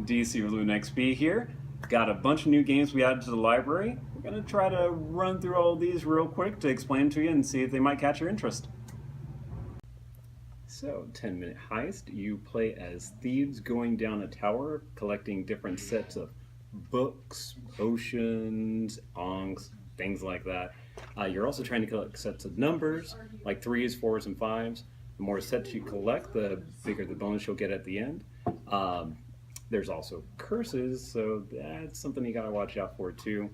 DC with Loot&XP here. Got a bunch of new games we added to the library. We're going to try to run through all of these real quick to explain to you and see if they might catch your interest. So, 10-minute heist. You play as thieves going down a tower, collecting different sets of books, potions, ongs, things like that. You're also trying to collect sets of numbers, like 3s, 4s, and 5s. The more sets you collect, the bigger the bonus you'll get at the end. There's also curses, so that's something you gotta watch out for too.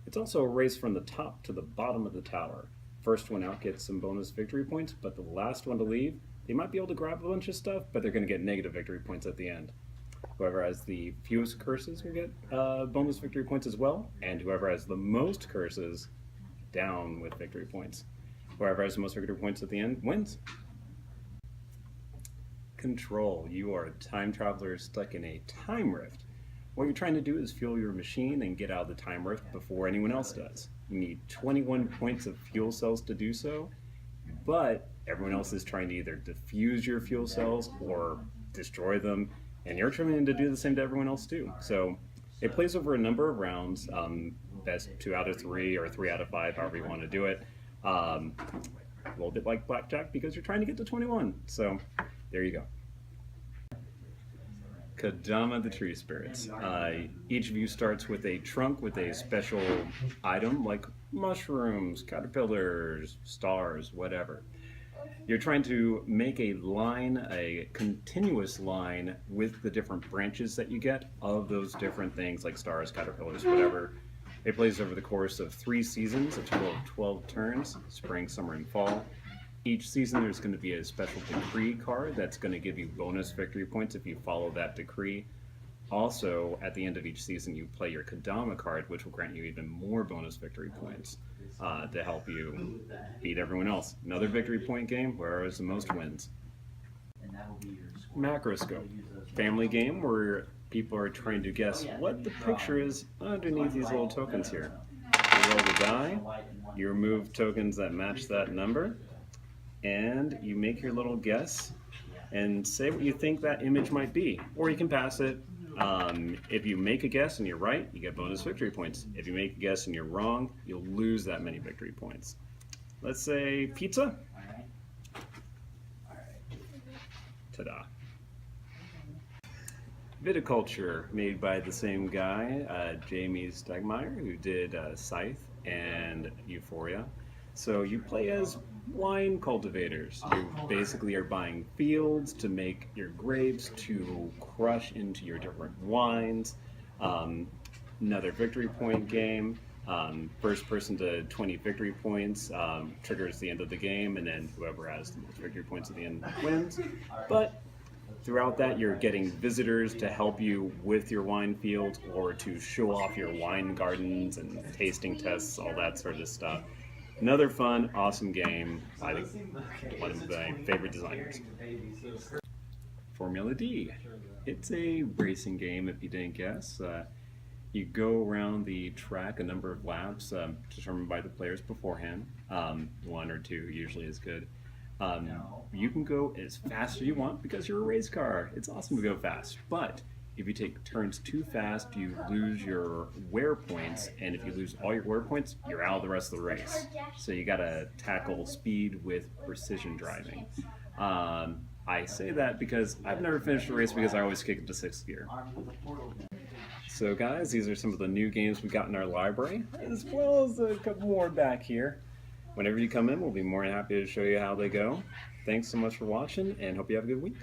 It's also a race from the top to the bottom of the tower. First one out gets some bonus victory points, but the last one to leave, they might be able to grab a bunch of stuff, but they're gonna get negative victory points at the end. Whoever has the fewest curses will get bonus victory points as well, and whoever has the most curses, down with victory points. Whoever has the most victory points at the end wins. Control. You are a time traveler stuck in a time rift. What you're trying to do is fuel your machine and get out of the time rift before anyone else does. You need 21 points of fuel cells to do so, but everyone else is trying to either defuse your fuel cells or destroy them, and you're trying to do the same to everyone else too. So it plays over a number of rounds, best 2 out of 3 or 3 out of 5, however you want to do it. A little bit like blackjack because you're trying to get to 21. So there you go. Kadama the Tree Spirits. Each of you starts with a trunk with a special item like mushrooms, caterpillars, stars, whatever. You're trying to make a line, a continuous line with the different branches that you get of those different things like stars, caterpillars, whatever. It plays over the course of 3 seasons, a total of 12 turns, spring, summer, and fall. Each season there's going to be a special decree card that's going to give you bonus victory points if you follow that decree. Also, at the end of each season you play your Kadama card, which will grant you even more bonus victory points to help you beat everyone else. Another victory point game, whoever has the most wins. Macroscope. Family game where people are trying to guess what the picture is underneath these little tokens here. You roll the die, you remove tokens that match that number, and you make your little guess and say what you think that image might be, or you can pass it. If you make a guess and you're right, you get bonus victory points. If you make a guess and you're wrong, you'll lose that many victory points. Let's say pizza. Ta-da. Viticulture, made by the same guy, Jamie Stegmaier, who did Scythe and Euphoria. So you play as wine cultivators. You basically are buying fields to make your grapes to crush into your different wines. Another victory point game. First person to 20 victory points triggers the end of the game, and then whoever has the most victory points at the end wins. But throughout that, you're getting visitors to help you with your wine fields or to show off your wine gardens and tasting tests, all that sort of stuff. Another fun, awesome game by one of my favorite designers. Formula D. It's a racing game, if you didn't guess. You go around the track a number of laps determined by the players beforehand. 1 or 2 usually is good. You can go as fast as you want because you're a race car. It's awesome to go fast, but if you take turns too fast, you lose your wear points, and if you lose all your wear points, you're out of the rest of the race. So you gotta tackle speed with precision driving. I say that because I've never finished a race because I always kick it to 6th gear. So guys, these are some of the new games we got in our library, as well as a couple more back here. Whenever you come in, we'll be more than happy to show you how they go. Thanks so much for watching, and hope you have a good week.